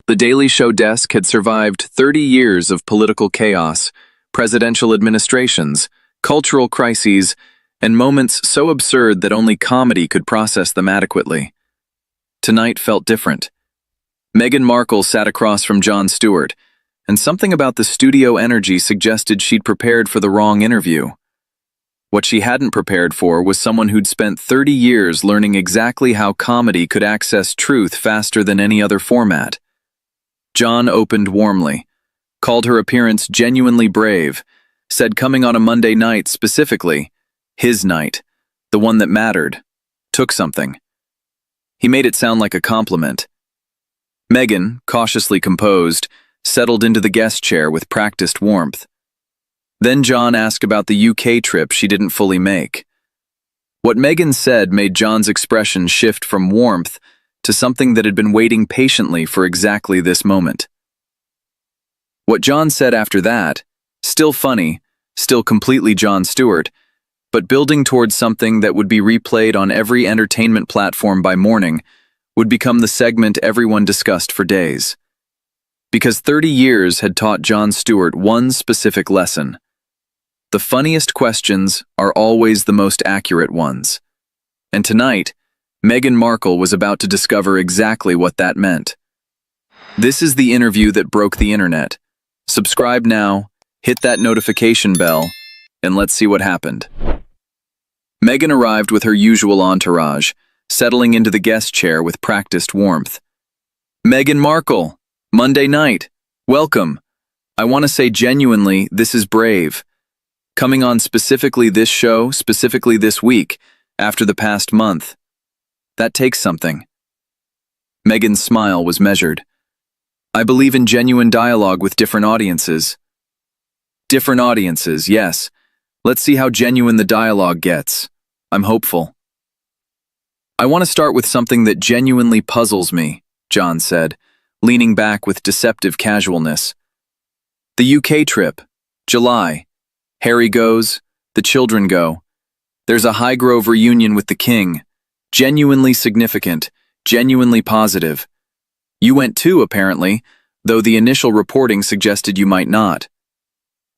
The Daily Show desk had survived 30 years of political chaos, presidential administrations, cultural crises, and moments so absurd that only comedy could process them adequately. Tonight felt different. Meghan Markle sat across from Jon Stewart, and something about the studio energy suggested she'd prepared for the wrong interview. What she hadn't prepared for was someone who'd spent 30 years learning exactly how comedy could access truth faster than any other format. Jon opened warmly, called her appearance genuinely brave, said coming on a Monday night specifically, his night, the one that mattered, took something. He made it sound like a compliment. Meghan, cautiously composed, settled into the guest chair with practiced warmth. Then Jon asked about the UK trip she didn't fully make. What Meghan said made Jon's expression shift from warmth to something that had been waiting patiently for exactly this moment. What Jon said after that, still funny, still completely Jon Stewart, but building towards something that would be replayed on every entertainment platform by morning, would become the segment everyone discussed for days. Because 30 years had taught Jon Stewart one specific lesson. The funniest questions are always the most accurate ones. And tonight, Meghan Markle was about to discover exactly what that meant. This is the interview that broke the internet. Subscribe now, hit that notification bell, and let's see what happened. Meghan arrived with her usual entourage, settling into the guest chair with practiced warmth. Meghan Markle, Monday night, welcome. I want to say genuinely, this is brave. Coming on specifically this show, specifically this week, after the past month. That takes something. Meghan's smile was measured. I believe in genuine dialogue with different audiences. Different audiences, yes. Let's see how genuine the dialogue gets. I'm hopeful. I want to start with something that genuinely puzzles me, Jon said, leaning back with deceptive casualness. The UK trip, July. Harry goes, the children go. There's a Highgrove reunion with the king. Genuinely significant, genuinely positive. You went too, apparently, though the initial reporting suggested you might not.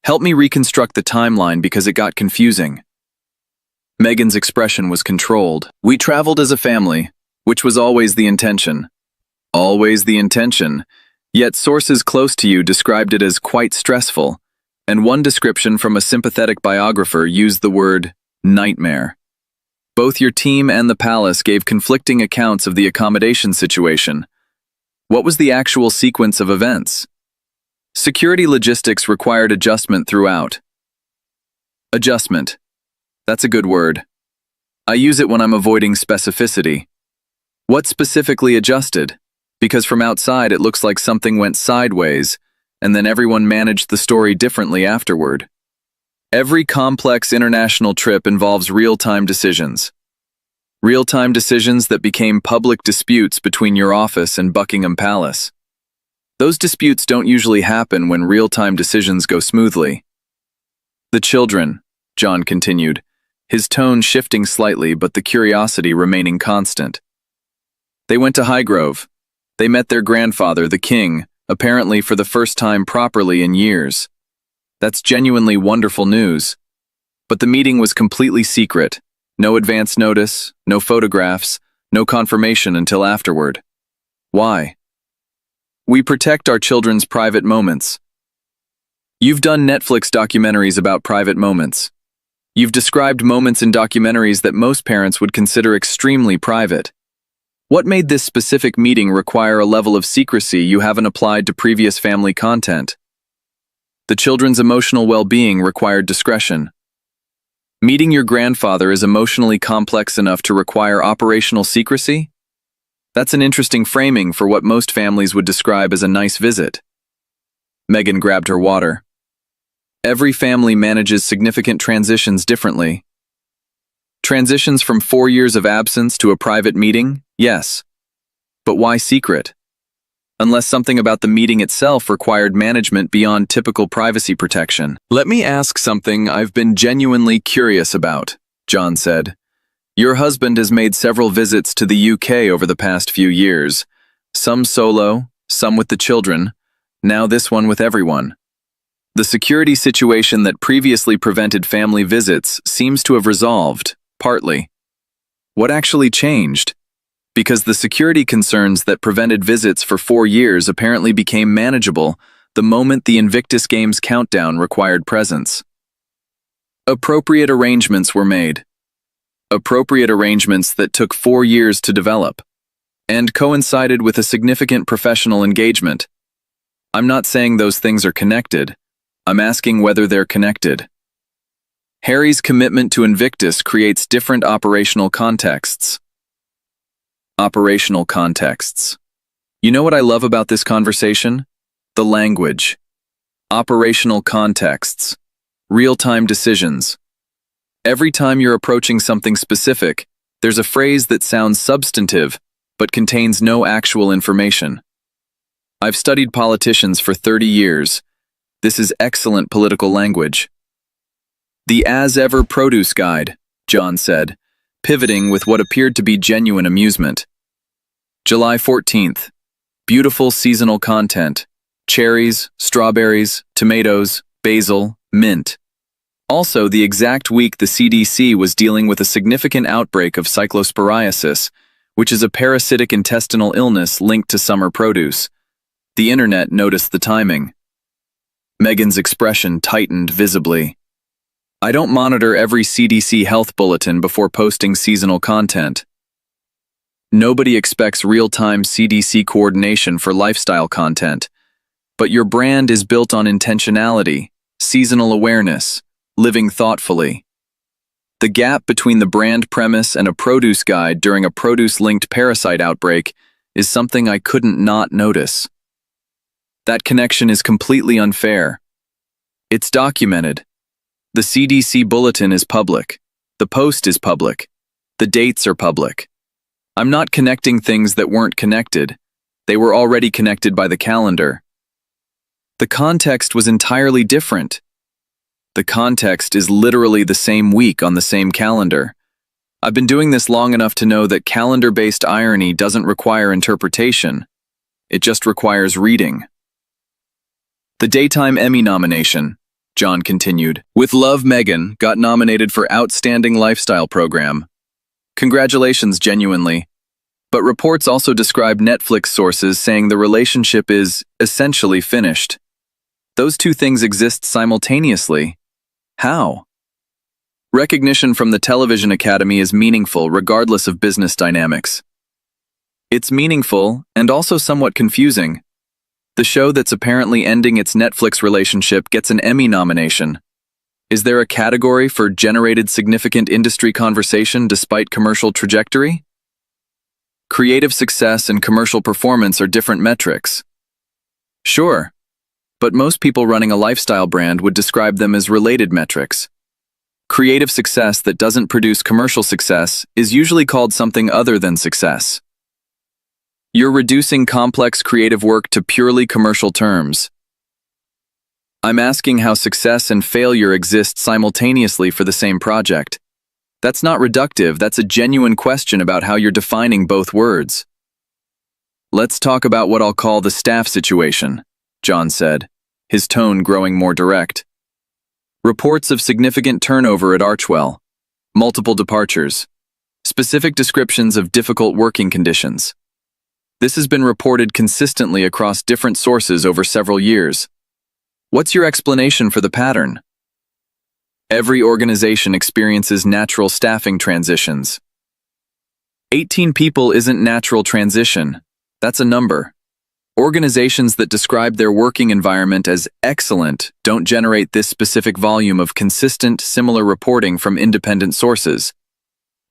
Help me reconstruct the timeline because it got confusing. Meghan's expression was controlled. We traveled as a family, which was always the intention. Always the intention, yet sources close to you described it as quite stressful, and one description from a sympathetic biographer used the word nightmare. Both your team and the palace gave conflicting accounts of the accommodation situation. What was the actual sequence of events? Security logistics required adjustment throughout. Adjustment. That's a good word. I use it when I'm avoiding specificity. What specifically adjusted? Because from outside it looks like something went sideways, and then everyone managed the story differently afterward. Every complex international trip involves real-time decisions. Real-time decisions that became public disputes between your office and Buckingham Palace. Those disputes don't usually happen when real-time decisions go smoothly. The children, Jon continued, his tone shifting slightly but the curiosity remaining constant. They went to Highgrove. They met their grandfather, the king, apparently for the first time properly in years. That's genuinely wonderful news. But the meeting was completely secret. No advance notice, no photographs, no confirmation until afterward. Why? We protect our children's private moments. You've done Netflix documentaries about private moments. You've described moments in documentaries that most parents would consider extremely private. What made this specific meeting require a level of secrecy you haven't applied to previous family content? The children's emotional well-being required discretion. Meeting your grandfather is emotionally complex enough to require operational secrecy? That's an interesting framing for what most families would describe as a nice visit. Meghan grabbed her water. Every family manages significant transitions differently. Transitions from 4 years of absence to a private meeting? Yes. But why secret? Unless something about the meeting itself required management beyond typical privacy protection. Let me ask something I've been genuinely curious about, Jon said. Your husband has made several visits to the UK over the past few years. Some solo, some with the children, now this one with everyone. The security situation that previously prevented family visits seems to have resolved, partly. What actually changed? Because the security concerns that prevented visits for 4 years apparently became manageable the moment the Invictus Games countdown required presence. Appropriate arrangements were made. Appropriate arrangements that took 4 years to develop, and coincided with a significant professional engagement. I'm not saying those things are connected. I'm asking whether they're connected. Harry's commitment to Invictus creates different operational contexts. Operational contexts. You know what I love about this conversation? The language. Operational contexts. Real-time decisions. Every time you're approaching something specific, there's a phrase that sounds substantive, but contains no actual information. I've studied politicians for 30 years. This is excellent political language. The as-ever produce guide, Jon said, pivoting with what appeared to be genuine amusement. July 14th. Beautiful seasonal content. Cherries, strawberries, tomatoes, basil, mint. Also, the exact week the CDC was dealing with a significant outbreak of cyclosporiasis, which is a parasitic intestinal illness linked to summer produce. The internet noticed the timing. Meghan's expression tightened visibly. I don't monitor every CDC health bulletin before posting seasonal content. Nobody expects real-time CDC coordination for lifestyle content, but your brand is built on intentionality, seasonal awareness, living thoughtfully. The gap between the brand premise and a produce guide during a produce-linked parasite outbreak is something I couldn't not notice. That connection is completely unfair. It's documented. The CDC bulletin is public. The post is public. The dates are public. I'm not connecting things that weren't connected. They were already connected by the calendar. The context was entirely different. The context is literally the same week on the same calendar. I've been doing this long enough to know that calendar-based irony doesn't require interpretation. It just requires reading. The Daytime Emmy nomination, Jon continued, with love Meghan got nominated for Outstanding Lifestyle Program. Congratulations, genuinely. But reports also describe Netflix sources saying the relationship is essentially finished. Those two things exist simultaneously. How? Recognition from the Television Academy is meaningful regardless of business dynamics. It's meaningful and also somewhat confusing. The show that's apparently ending its Netflix relationship gets an Emmy nomination. Is there a category for generated significant industry conversation despite commercial trajectory? Creative success and commercial performance are different metrics. Sure, but most people running a lifestyle brand would describe them as related metrics. Creative success that doesn't produce commercial success is usually called something other than success. You're reducing complex creative work to purely commercial terms. I'm asking how success and failure exist simultaneously for the same project. That's not reductive, that's a genuine question about how you're defining both words. Let's talk about what I'll call the staff situation, Jon said, his tone growing more direct. Reports of significant turnover at Archewell, multiple departures, specific descriptions of difficult working conditions. This has been reported consistently across different sources over several years. What's your explanation for the pattern? Every organization experiences natural staffing transitions. 18 people isn't natural transition. That's a number. Organizations that describe their working environment as excellent don't generate this specific volume of consistent, similar reporting from independent sources.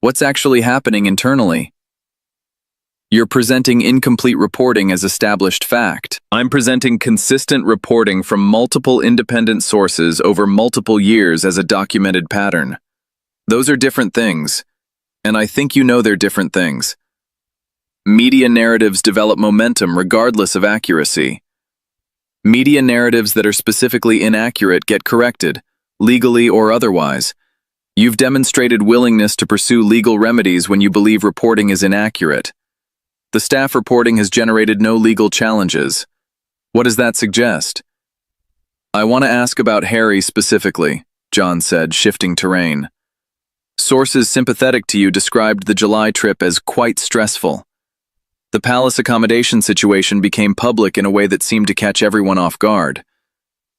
What's actually happening internally? You're presenting incomplete reporting as established fact. I'm presenting consistent reporting from multiple independent sources over multiple years as a documented pattern. Those are different things, and I think you know they're different things. Media narratives develop momentum regardless of accuracy. Media narratives that are specifically inaccurate get corrected, legally or otherwise. You've demonstrated willingness to pursue legal remedies when you believe reporting is inaccurate. The staff reporting has generated no legal challenges. What does that suggest? I want to ask about Harry specifically, Jon said, shifting terrain. Sources sympathetic to you described the July trip as quite stressful. The palace accommodation situation became public in a way that seemed to catch everyone off guard.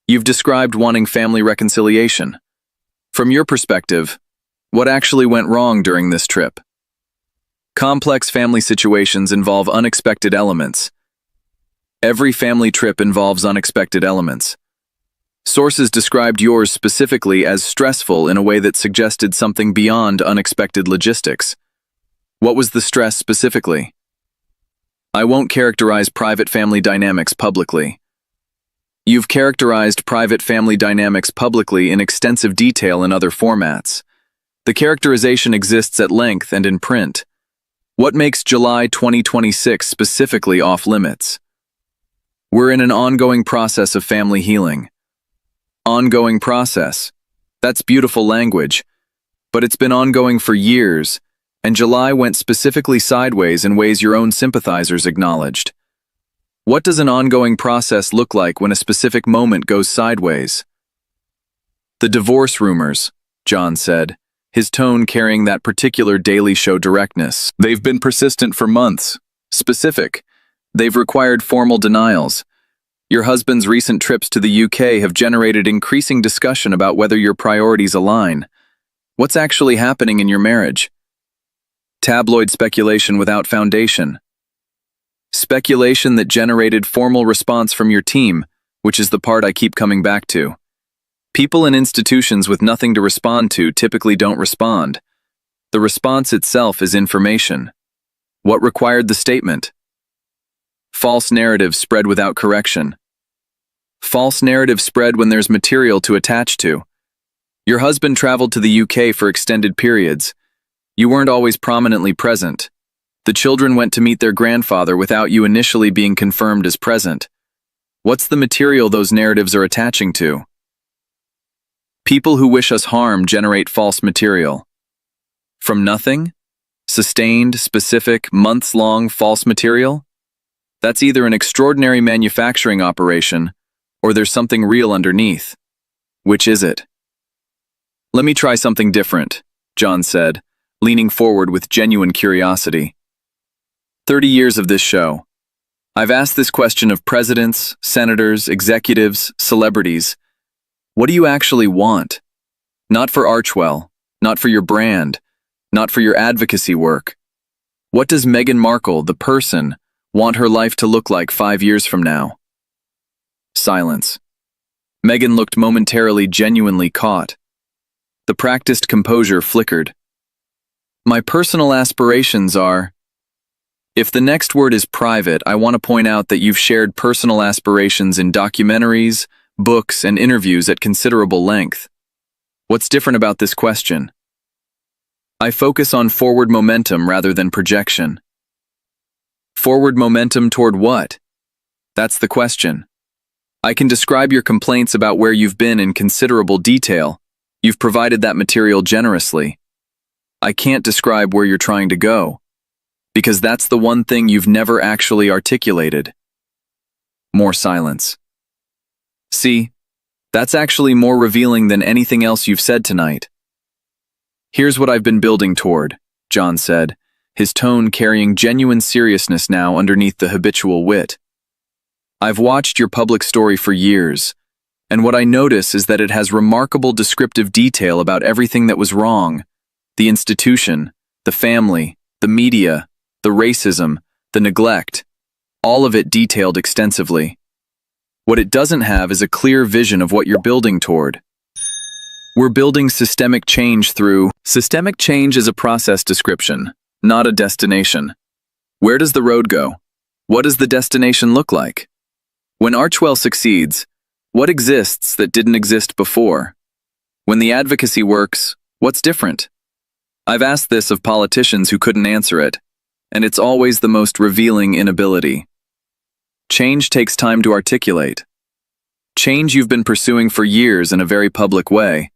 You've described wanting family reconciliation. From your perspective, what actually went wrong during this trip? Complex family situations involve unexpected elements. Every family trip involves unexpected elements. Sources described yours specifically as stressful in a way that suggested something beyond unexpected logistics. What was the stress specifically? I won't characterize private family dynamics publicly. You've characterized private family dynamics publicly in extensive detail in other formats. The characterization exists at length and in print. What makes July 2026 specifically off-limits? We're in an ongoing process of family healing. Ongoing process. That's beautiful language. But it's been ongoing for years, and July went specifically sideways in ways your own sympathizers acknowledged. What does an ongoing process look like when a specific moment goes sideways? The divorce rumors, Jon said, his tone carrying that particular Daily Show directness. They've been persistent for months. Specific. They've required formal denials. Your husband's recent trips to the UK have generated increasing discussion about whether your priorities align. What's actually happening in your marriage? Tabloid speculation without foundation. Speculation that generated formal response from your team, which is the part I keep coming back to. People in institutions with nothing to respond to typically don't respond. The response itself is information. What required the statement? False narratives spread without correction. False narratives spread when there's material to attach to. Your husband traveled to the UK for extended periods. You weren't always prominently present. The children went to meet their grandfather without you initially being confirmed as present. What's the material those narratives are attaching to? People who wish us harm generate false material. From nothing? Sustained, specific, months-long false material? That's either an extraordinary manufacturing operation, or there's something real underneath. Which is it? Let me try something different, Jon said, leaning forward with genuine curiosity. 30 years of this show. I've asked this question of presidents, senators, executives, celebrities. What do you actually want? Not for Archewell, not for your brand, not for your advocacy work. What does Meghan Markle, the person, want her life to look like 5 years from now? Silence. Meghan looked momentarily genuinely caught. The practiced composure flickered. My personal aspirations are... If the next word is private, I want to point out that you've shared personal aspirations in documentaries, books, and interviews at considerable length. What's different about this question? I focus on forward momentum rather than projection. Forward momentum toward what? That's the question. I can describe your complaints about where you've been in considerable detail. You've provided that material generously. I can't describe where you're trying to go, because that's the one thing you've never actually articulated. More silence. See, that's actually more revealing than anything else you've said tonight. Here's what I've been building toward, Jon said, his tone carrying genuine seriousness now underneath the habitual wit. I've watched your public story for years, and what I notice is that it has remarkable descriptive detail about everything that was wrong. The institution, the family, the media, the racism, the neglect, all of it detailed extensively. What it doesn't have is a clear vision of what you're building toward. We're building systemic change through... Systemic change is a process description, not a destination. Where does the road go? What does the destination look like? When Archewell succeeds, what exists that didn't exist before? When the advocacy works, what's different? I've asked this of politicians who couldn't answer it, and it's always the most revealing inability. Change takes time to articulate. Change you've been pursuing for years in a very public way.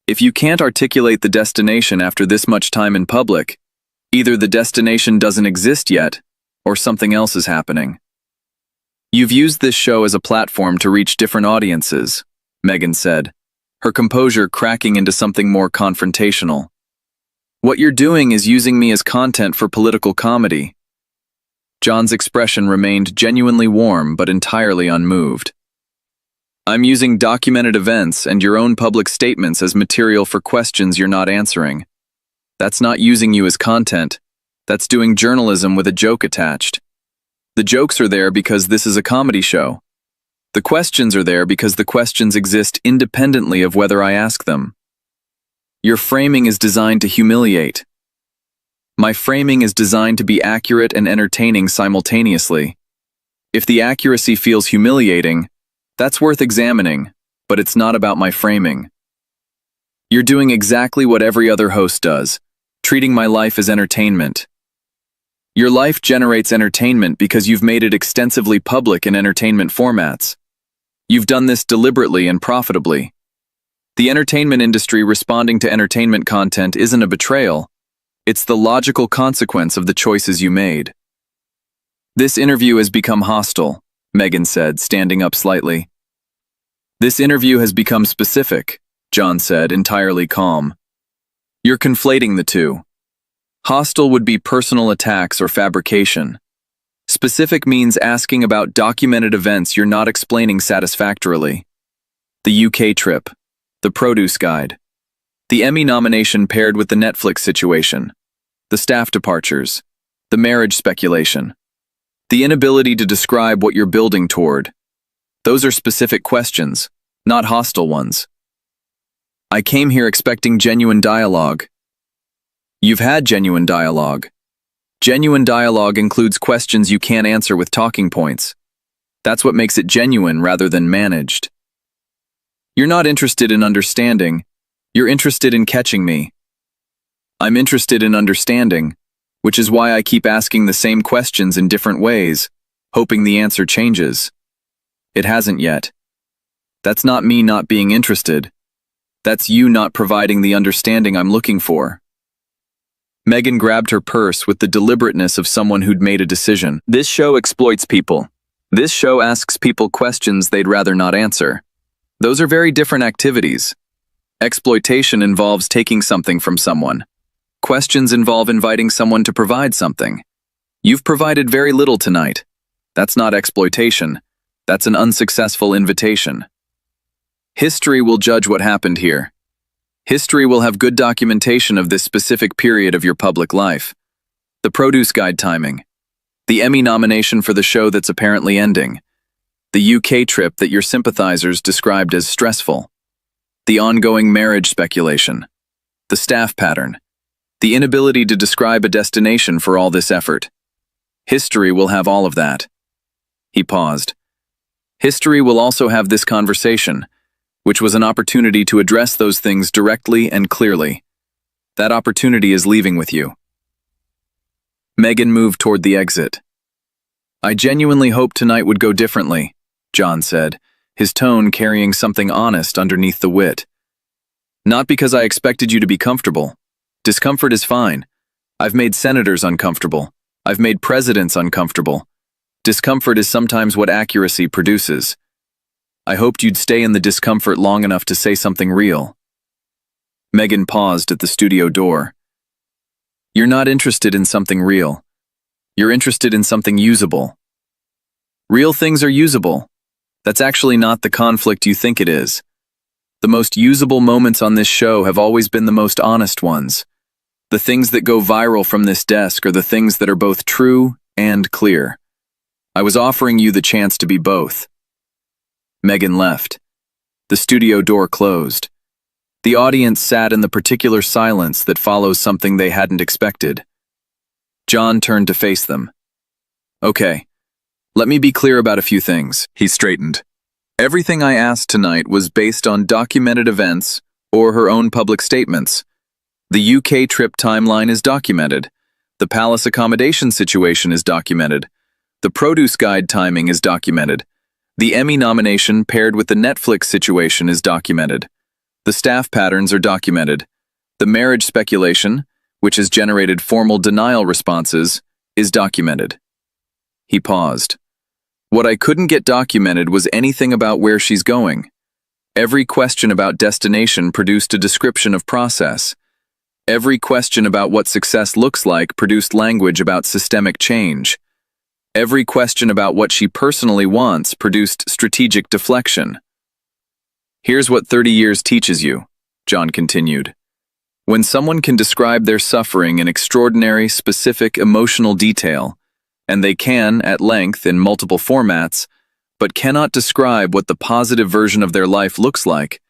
If you can't articulate the destination after this much time in public, either the destination doesn't exist yet, or something else is happening. You've used this show as a platform to reach different audiences, Meghan said, her composure cracking into something more confrontational. What you're doing is using me as content for political comedy. Jon's expression remained genuinely warm but entirely unmoved. I'm using documented events and your own public statements as material for questions you're not answering. That's not using you as content. That's doing journalism with a joke attached. The jokes are there because this is a comedy show. The questions are there because the questions exist independently of whether I ask them. Your framing is designed to humiliate. My framing is designed to be accurate and entertaining simultaneously. If the accuracy feels humiliating, that's worth examining, but it's not about my framing. You're doing exactly what every other host does, treating my life as entertainment. Your life generates entertainment because you've made it extensively public in entertainment formats. You've done this deliberately and profitably. The entertainment industry responding to entertainment content isn't a betrayal. It's the logical consequence of the choices you made. This interview has become hostile, Meghan said, standing up slightly. This interview has become specific, Jon said, entirely calm. You're conflating the two. Hostile would be personal attacks or fabrication. Specific means asking about documented events you're not explaining satisfactorily. The UK trip. The produce guide. The Emmy nomination paired with the Netflix situation. The staff departures. The marriage speculation. The inability to describe what you're building toward. Those are specific questions, not hostile ones. I came here expecting genuine dialogue. You've had genuine dialogue. Genuine dialogue includes questions you can't answer with talking points. That's what makes it genuine rather than managed. You're not interested in understanding. You're interested in catching me. I'm interested in understanding, which is why I keep asking the same questions in different ways, hoping the answer changes. It hasn't yet. That's not me not being interested. That's you not providing the understanding I'm looking for. Meghan grabbed her purse with the deliberateness of someone who'd made a decision. This show exploits people. This show asks people questions they'd rather not answer. Those are very different activities. Exploitation involves taking something from someone. Questions involve inviting someone to provide something. You've provided very little tonight. That's not exploitation. That's an unsuccessful invitation. History will judge what happened here. History will have good documentation of this specific period of your public life. The produce guide timing. The Emmy nomination for the show that's apparently ending. The UK trip that your sympathizers described as stressful. The ongoing marriage speculation. The staff pattern. The inability to describe a destination for all this effort. History will have all of that. He paused. History will also have this conversation, which was an opportunity to address those things directly and clearly. That opportunity is leaving with you. Meghan moved toward the exit. I genuinely hoped tonight would go differently, Jon said, his tone carrying something honest underneath the wit. Not because I expected you to be comfortable. Discomfort is fine. I've made senators uncomfortable. I've made presidents uncomfortable. Discomfort is sometimes what accuracy produces. I hoped you'd stay in the discomfort long enough to say something real. Meghan paused at the studio door. You're not interested in something real. You're interested in something usable. Real things are usable. That's actually not the conflict you think it is. The most usable moments on this show have always been the most honest ones. The things that go viral from this desk are the things that are both true and clear. I was offering you the chance to be both. Meghan left. The studio door closed. The audience sat in the particular silence that follows something they hadn't expected. Jon turned to face them. Okay, let me be clear about a few things, he straightened. Everything I asked tonight was based on documented events or her own public statements. The UK trip timeline is documented. The palace accommodation situation is documented. The produce guide timing is documented. The Emmy nomination paired with the Netflix situation is documented. The staff patterns are documented. The marriage speculation, which has generated formal denial responses, is documented. He paused. What I couldn't get documented was anything about where she's going. Every question about destination produced a description of process. Every question about what success looks like produced language about systemic change. Every question about what she personally wants produced strategic deflection. Here's what 30 years teaches you, Jon continued. When someone can describe their suffering in extraordinary, specific, emotional detail, and they can, at length, in multiple formats, but cannot describe what the positive version of their life looks like,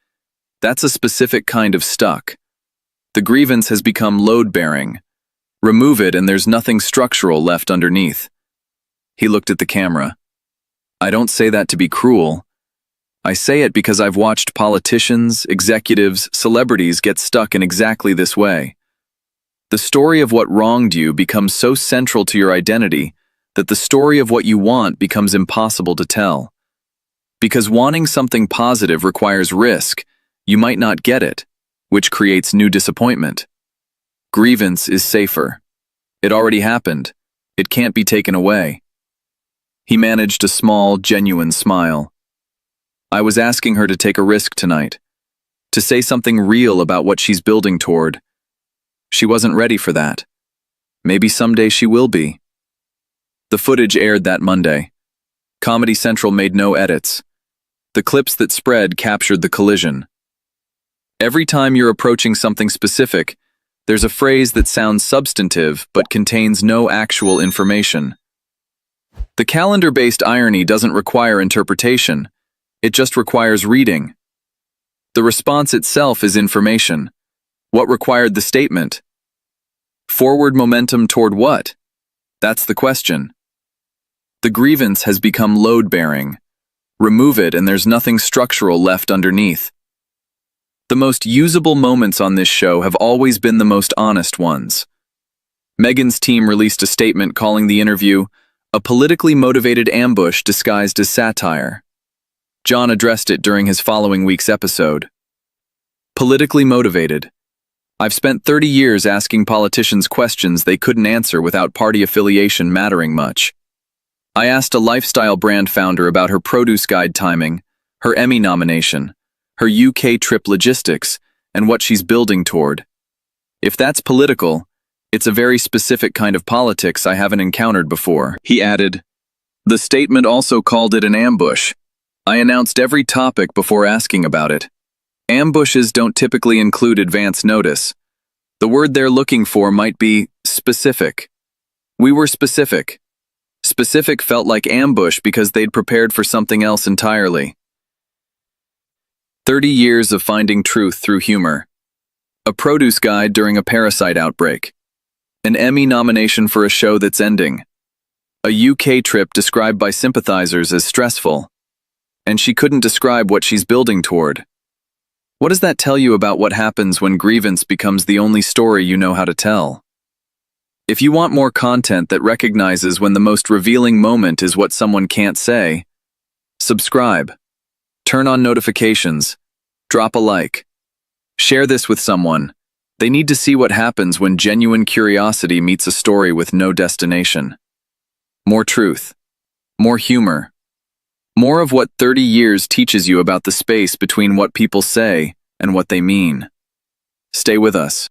that's a specific kind of stuck. The grievance has become load-bearing. Remove it and there's nothing structural left underneath. He looked at the camera. I don't say that to be cruel. I say it because I've watched politicians, executives, celebrities get stuck in exactly this way. The story of what wronged you becomes so central to your identity that the story of what you want becomes impossible to tell. Because wanting something positive requires risk, you might not get it, which creates new disappointment. Grievance is safer. It already happened. It can't be taken away. He managed a small, genuine smile. I was asking her to take a risk tonight, to say something real about what she's building toward. She wasn't ready for that. Maybe someday she will be. The footage aired that Monday. Comedy Central made no edits. The clips that spread captured the collision. Every time you're approaching something specific, there's a phrase that sounds substantive but contains no actual information. The calendar-based irony doesn't require interpretation. It just requires reading. The response itself is information. What required the statement? Forward momentum toward what? That's the question. The grievance has become load-bearing. Remove it and there's nothing structural left underneath. The most usable moments on this show have always been the most honest ones. Meghan's team released a statement calling the interview a politically motivated ambush disguised as satire. Jon addressed it during his following week's episode. Politically motivated. I've spent 30 years asking politicians questions they couldn't answer without party affiliation mattering much. I asked a lifestyle brand founder about her produce guide timing, her Emmy nomination, her UK trip logistics, and what she's building toward. If that's political, it's a very specific kind of politics I haven't encountered before, he added. The statement also called it an ambush. I announced every topic before asking about it. Ambushes don't typically include advance notice. The word they're looking for might be specific. We were specific. Specific felt like ambush because they'd prepared for something else entirely. 30 years of finding truth through humor. A produce guide during a parasite outbreak. An Emmy nomination for a show that's ending. A UK trip described by sympathizers as stressful. And she couldn't describe what she's building toward. What does that tell you about what happens when grievance becomes the only story you know how to tell? If you want more content that recognizes when the most revealing moment is what someone can't say, subscribe. Turn on notifications. Drop a like. Share this with someone. They need to see what happens when genuine curiosity meets a story with no destination. More truth. More humor. More of what 30 years teaches you about the space between what people say and what they mean. Stay with us.